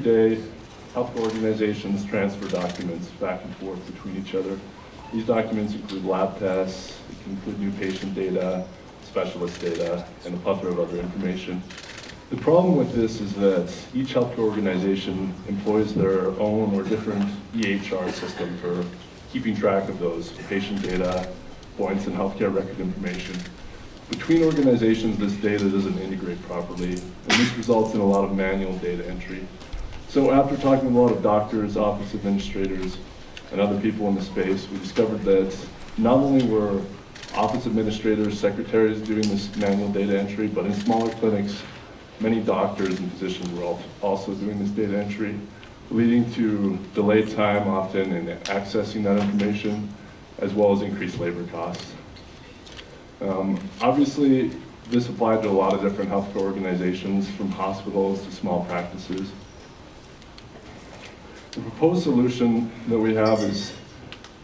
day, health organizations transfer documents back and forth between each other. These documents include lab tests, it can include new patient data, specialist data, and a plethora of other information. The problem with this is that each healthcare organization employs their own or different EHR system for keeping track of those patient data, points, and healthcare record information. Between organizations, this data doesn't integrate properly, and this results in a lot of manual data entry. So after talking to a lot of doctors, office administrators, and other people in the space, we discovered that not only were office administrators, secretaries doing this manual data entry, but in smaller clinics, many doctors and physicians were also doing this data entry, leading to delayed time often in accessing that information, as well as increased labor costs. Obviously, this applied to a lot of different healthcare organizations, from hospitals to small practices. The proposed solution that we have is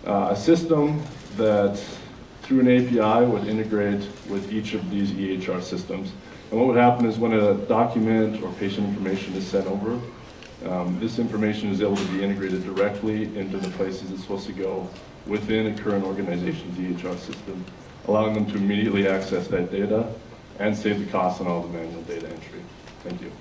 a system that, through an API, would integrate with each of these EHR systems. And what would happen is when a document or patient information is sent over, this information is able to be integrated directly into the places it's supposed to go within a current organization's EHR system, allowing them to immediately access that data and save the costs on all the manual data entry. Thank you.